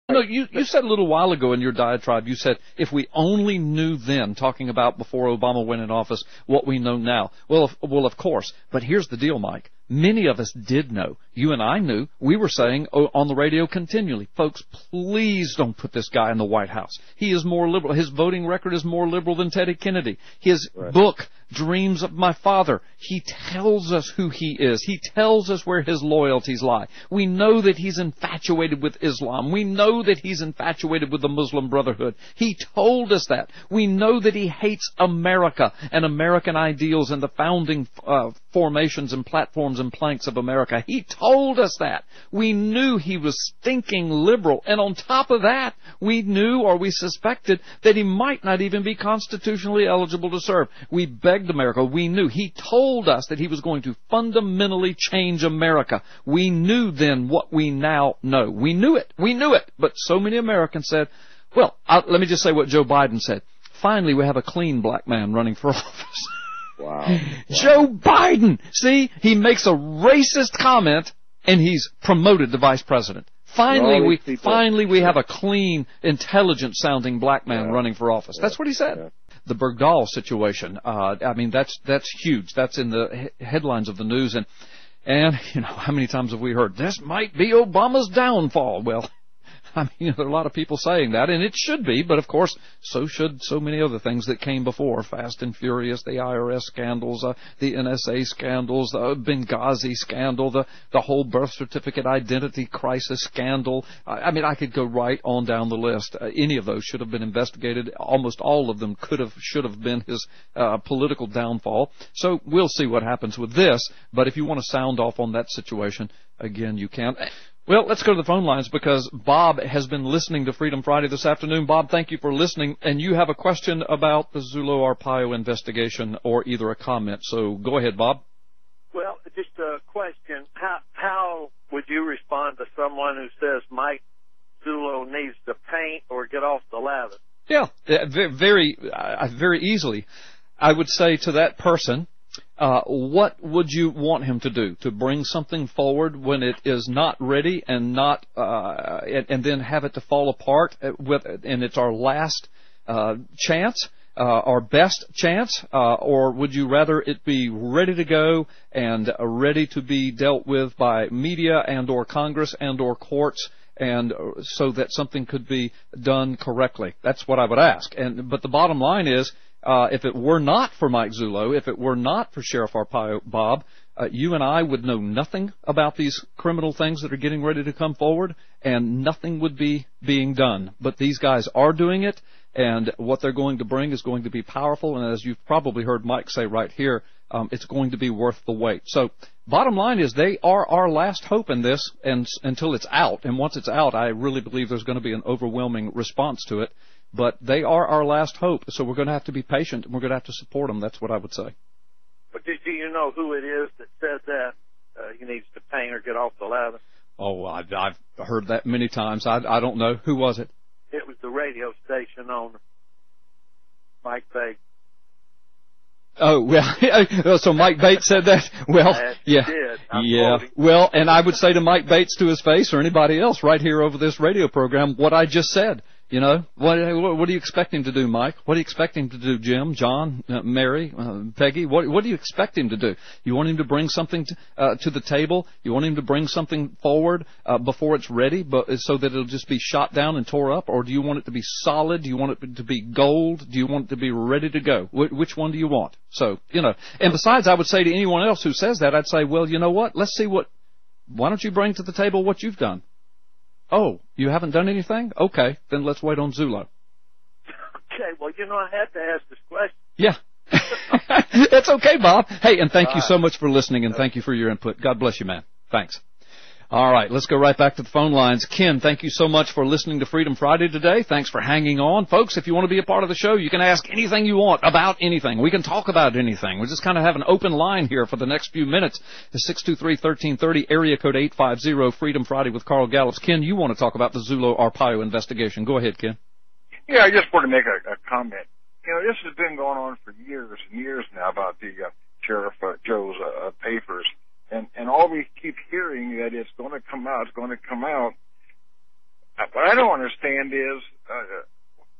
No, you said a little while ago in your diatribe, you said if we only knew then, talking about before Obama went in office, what we know now. Well, of course. But here's the deal, Mike. Many of us did know. You and I knew. We were saying on the radio continually, folks, please don't put this guy in the White House. He is more liberal. His voting record is more liberal than Teddy Kennedy. His book, Dreams of My Father, he tells us who he is. He tells us where his loyalties lie. We know that he's infatuated with Islam. We know that he's infatuated with the Muslim Brotherhood. He told us that. We know that he hates America and American ideals and the founding formations and platforms and planks of America. He told us that. We knew he was stinking liberal. And on top of that, we knew or we suspected that he might not even be constitutionally eligible to serve. We begged America. We knew. He told us that he was going to fundamentally change America. We knew then what we now know. We knew it. We knew it. But so many Americans said, well, let me just say what Joe Biden said. Finally, we have a clean black man running for office. Wow. Joe Biden! See, he makes a racist comment, and he's promoted to vice president. Finally, we have a clean, intelligent-sounding black man running for office. That's what he said. Yeah. The Bergdahl situation, I mean, that's huge. That's in the headlines of the news. And, you know, how many times have we heard, this might be Obama's downfall? Well, I mean, there are a lot of people saying that, and it should be, but of course, so should so many other things that came before. Fast and Furious, the IRS scandals, the NSA scandals, the Benghazi scandal, the whole birth certificate identity crisis scandal. I mean, I could go right on down the list. Any of those should have been investigated. Almost all of them should have been his political downfall. So we'll see what happens with this, but if you want to sound off on that situation, again, you can. Well, let's go to the phone lines because Bob has been listening to Freedom Friday this afternoon. Bob, thank you for listening. And you have a question about the Zullo Arpaio investigation or either a comment. So go ahead, Bob. Well, just a question. How would you respond to someone who says Mike Zullo needs to paint or get off the ladder? Yeah, very easily. I would say to that person, what would you want him to do? To bring something forward when it is not ready and not, and then have it to fall apart and it's our last chance, our best chance, or would you rather it be ready to go and ready to be dealt with by media and or Congress and or courts, and so that something could be done correctly? That's what I would ask. But the bottom line is, if it were not for Mike Zullo, if it were not for Sheriff Arpaio, Bob, you and I would know nothing about these criminal things that are getting ready to come forward, and nothing would be being done. But these guys are doing it, and what they're going to bring is going to be powerful, and as you've probably heard Mike say right here, it's going to be worth the wait. So bottom line is they are our last hope in this, and until it's out. And once it's out, I really believe there's going to be an overwhelming response to it. But they are our last hope, so we're going to have to be patient, and we're going to have to support them. That's what I would say. But do you know who it is that said that he needs to paint or get off the ladder? Oh, I've heard that many times. I don't know. Who was it? It was the radio station owner, Mike Bates. Oh, well, so Mike Bates said that? Well, yeah. Yeah. Well, and I would say to Mike Bates to his face or anybody else right here over this radio program what I just said. You know, what do you expect him to do, Mike? What do you expect him to do, Jim, John, Mary, Peggy? What do you expect him to do? You want him to bring something to the table? You want him to bring something forward before it's ready, but so that it'll just be shot down and tore up? Or do you want it to be solid? Do you want it to be gold? Do you want it to be ready to go? Which one do you want? So, you know, and besides, I would say to anyone else who says that, I'd say, well, you know what? Let's see why don't you bring to the table what you've done? Oh, you haven't done anything? Okay, then let's wait on Zullo. Okay, well, you know, I had to ask this question. Yeah. That's okay, Bob. Hey, and thank you so much for listening, and thank you for your input. God bless you, man. Thanks. All right, let's go right back to the phone lines. Ken, thank you so much for listening to Freedom Friday today. Thanks for hanging on. Folks, if you want to be a part of the show, you can ask anything you want about anything. We can talk about anything. We just kind of have an open line here for the next few minutes. It's 623-1330, area code 850, Freedom Friday with Carl Gallups. Ken, you want to talk about the Zullo Arpaio investigation. Go ahead, Ken. Yeah, I just want to make a comment. You know, this has been going on for years and years now about the Sheriff Joe's papers. And all we keep hearing that it's going to come out, it's going to come out. What I don't understand is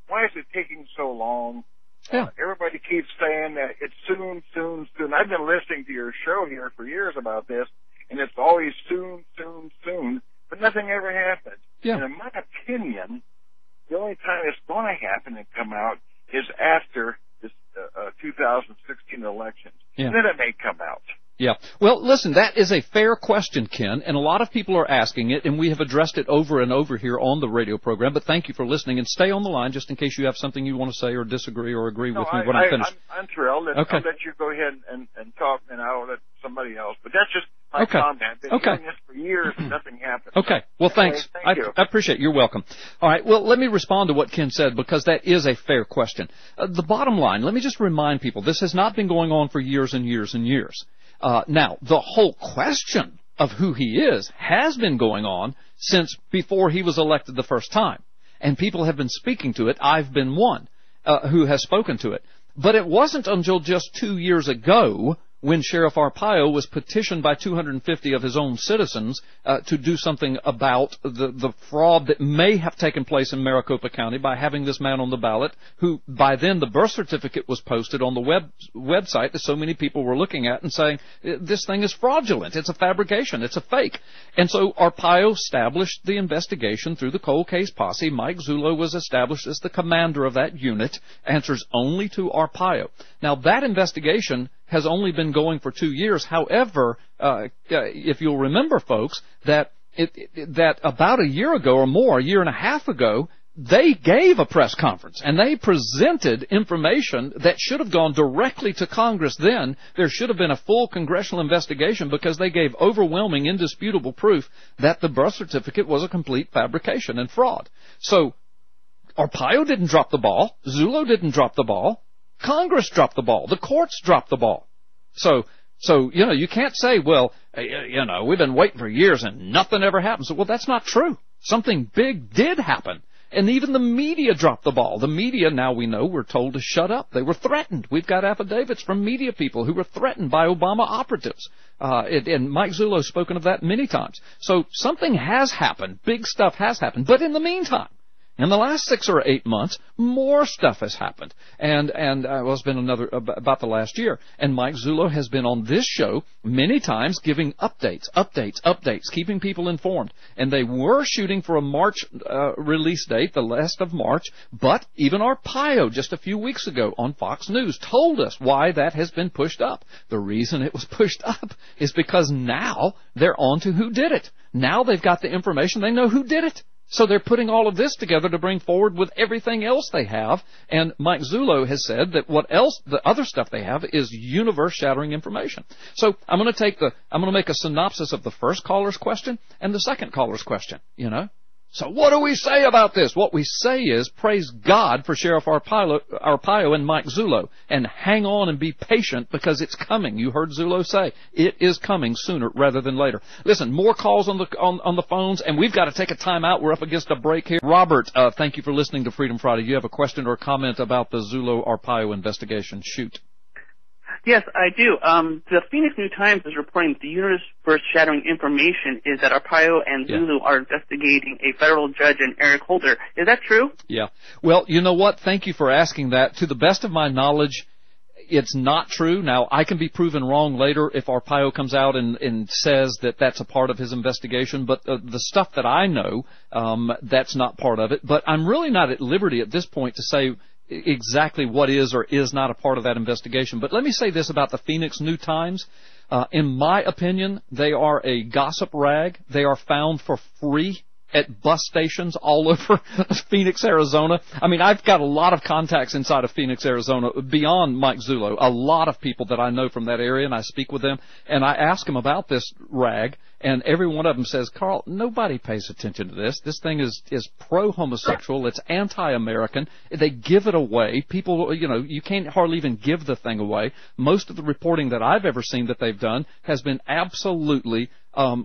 why is it taking so long? Yeah. Everybody keeps saying that it's soon, soon, soon. I've been listening to your show here for years about this, and it's always soon, soon, soon, but nothing ever happens. Yeah. And in my opinion, the only time it's going to happen and come out is after this 2016 elections. Yeah. Then it may come out. Yeah. Well, listen, that is a fair question, Ken, and a lot of people are asking it, and we have addressed it over and over here on the radio program, but thank you for listening, and stay on the line just in case you have something you want to say or disagree or agree with me when I'm finished. I'm thrilled. Okay. I'll let you go ahead and talk, and I'll let somebody else. But that's just my Okay. comment. I've been hearing this for years, and nothing happens. Okay. Well, thanks. Thank you. I appreciate it. You're welcome. All right. Well, let me respond to what Ken said because that is a fair question. The bottom line, let me just remind people, this has not been going on for years and years and years. Now, the whole question of who he is has been going on since before he was elected the first time. And people have been speaking to it. I've been one who has spoken to it. But it wasn't until just 2 years ago when Sheriff Arpaio was petitioned by 250 of his own citizens to do something about the fraud that may have taken place in Maricopa County by having this man on the ballot, who by then the birth certificate was posted on the website that so many people were looking at and saying, this thing is fraudulent, it's a fabrication, it's a fake. And so Arpaio established the investigation through the cold case posse. Mike Zullo was established as the commander of that unit, answers only to Arpaio. Now that investigation has only been going for 2 years. However, if you'll remember, folks, that about a year ago or more, a year and a half ago, they gave a press conference and they presented information that should have gone directly to Congress then. There should have been a full congressional investigation because they gave overwhelming, indisputable proof that the birth certificate was a complete fabrication and fraud. So Arpaio didn't drop the ball. Zullo didn't drop the ball. Congress dropped the ball. The courts dropped the ball. So, you can't say, well, we've been waiting for years and nothing ever happens. Well, that's not true. Something big did happen. And even the media dropped the ball. The media, now we know, were told to shut up. They were threatened. We've got affidavits from media people who were threatened by Obama operatives. And Mike Zullo has spoken of that many times. So something has happened. Big stuff has happened. But in the meantime, in the last 6 or 8 months, more stuff has happened. And it's been about the last year. And Mike Zullo has been on this show many times giving updates, keeping people informed. And they were shooting for a March release date, the last of March. But even Arpaio, just a few weeks ago on Fox News, told us why that has been pushed up. The reason it was pushed up is because now they're on to who did it. Now they've got the information. They know who did it. So they're putting all of this together to bring forward with everything else they have. And Mike Zullo has said that the other stuff they have is universe-shattering information. So I'm going to make a synopsis of the first caller's question and the second caller's question, So what do we say about this? What we say is praise God for Sheriff Arpaio and Mike Zullo, and hang on and be patient because it's coming. You heard Zullo say it is coming sooner rather than later. Listen, more calls on the phones, and we've got to take a time out. We're up against a break here. Robert, thank you for listening to Freedom Friday. You have a question or a comment about the Zullo Arpaio investigation? Shoot. Yes, I do. The Phoenix New Times is reporting that the universe-shattering information is that Arpaio and Zullo are investigating a federal judge and Eric Holder. Is that true? Yeah. Well, you know what? Thank you for asking that. To the best of my knowledge, it's not true. Now, I can be proven wrong later if Arpaio comes out and says that that's a part of his investigation, but the stuff that I know, that's not part of it. But I'm really not at liberty at this point to say exactly what is or is not a part of that investigation. But let me say this about the Phoenix New Times. In my opinion, they are a gossip rag. They are found for free at bus stations all over Phoenix, Arizona. I mean, I've got a lot of contacts inside of Phoenix, Arizona, beyond Mike Zullo. A lot of people that I know from that area, and I speak with them, and I ask them about this rag, and every one of them says, Carl, nobody pays attention to this. This thing is pro-homosexual. It's anti-American. They give it away. People, you can't hardly even give the thing away. Most of the reporting that I've ever seen that they've done has been absolutely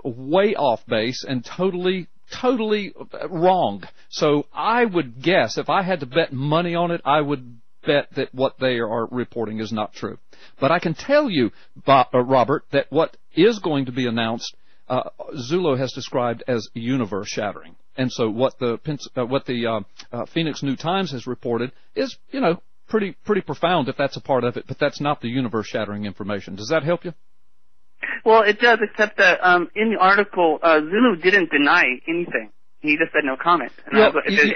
way off base and totally wrong. So I would guess, if I had to bet money on it, I would bet that what they are reporting is not true. But I can tell you, Robert, that what is going to be announced, Zullo has described as universe-shattering. And so what the Phoenix New Times has reported is, you know, pretty profound if that's a part of it, but that's not the universe-shattering information. Does that help you? Well, it does, except that in the article, Zullo didn't deny anything. He just said no comment. And well,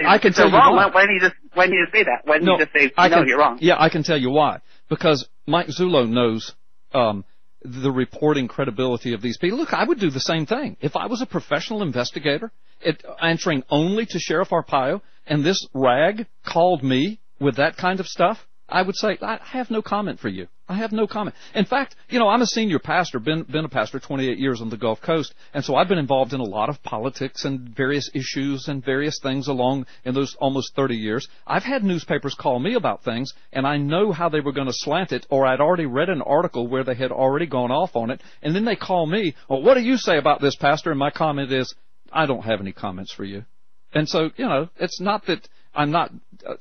I can tell you why. Why didn't he just say that? Why didn't he just say, no, you're wrong? Yeah, I can tell you why. Because Mike Zullo knows the reporting credibility of these people. Look, I would do the same thing. If I was a professional investigator answering only to Sheriff Arpaio, and this rag called me with that kind of stuff, I would say, I have no comment for you. I have no comment. In fact, you know, I'm a senior pastor, been a pastor 28 years on the Gulf Coast, and so I've been involved in a lot of politics and various issues and various things along in those almost 30 years. I've had newspapers call me about things, and I know how they were going to slant it, or I'd already read an article where they had already gone off on it, and then they call me, well, what do you say about this, Pastor? And my comment is, I don't have any comments for you. And so, you know, it's not that I'm not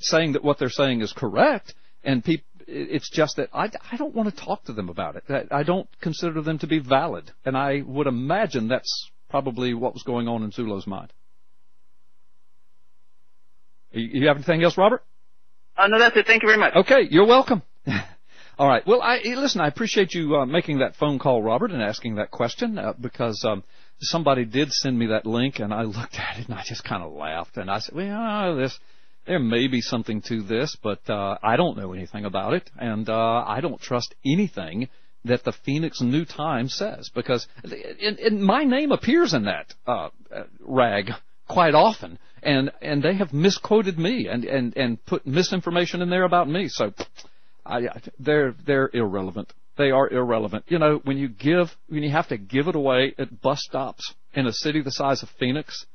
saying that what they're saying is correct, and it's just that I don't want to talk to them about it. I don't consider them to be valid. And I would imagine that's probably what was going on in Zullo's mind. You have anything else, Robert? No, that's it. Thank you very much. Okay, you're welcome. All right. Well, listen, I appreciate you making that phone call, Robert, and asking that question because somebody did send me that link, and I looked at it, and I just kind of laughed. And I said, well, there may be something to this, but I don't know anything about it, and I don't trust anything that the Phoenix New Times says, because my name appears in that rag quite often, and they have misquoted me and put misinformation in there about me. So they're irrelevant. They are irrelevant. You know, when you have to give it away at bus stops in a city the size of Phoenix,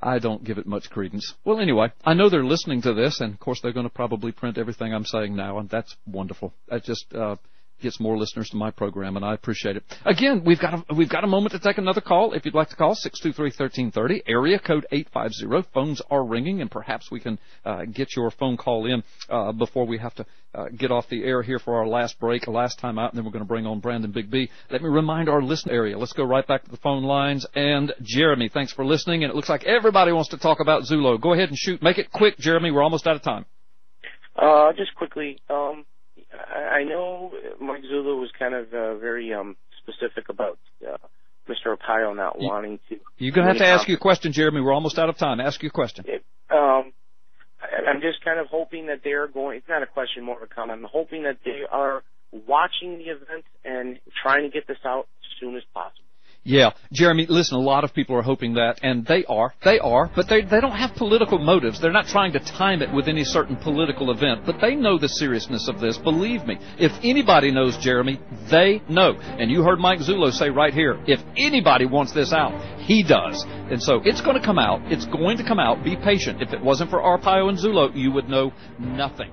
I don't give it much credence. Well, anyway, I know they're listening to this, and of course they're going to probably print everything I'm saying now, and that's wonderful. That just gets more listeners to my program, and I appreciate it. Again, we've got a moment to take another call. If you'd like to call, 623-1330, area code 850. Phones are ringing, and perhaps we can get your phone call in before we have to get off the air here for our last break, last time out, and then we're going to bring on Brandon Big B. Let me remind our listener area. Let's go right back to the phone lines. And Jeremy, thanks for listening, and it looks like everybody wants to talk about Zullo. Go ahead and shoot. Make it quick, Jeremy. We're almost out of time. Just quickly, I know Mike Zullo was kind of very specific about Mr. Arpaio not wanting to. You're going to have to ask your question, Jeremy. We're almost out of time. Ask your question. I'm just kind of hoping that they're going, it's not a question, more of a comment. I'm hoping that they are watching the event and trying to get this out as soon as possible. Yeah, Jeremy, listen, a lot of people are hoping that, and they are, but they don't have political motives. They're not trying to time it with any certain political event, but they know the seriousness of this. Believe me, if anybody knows, Jeremy, they know. And you heard Mike Zullo say right here, if anybody wants this out, he does. And so it's going to come out. It's going to come out. Be patient. If it wasn't for Arpaio and Zullo, you would know nothing.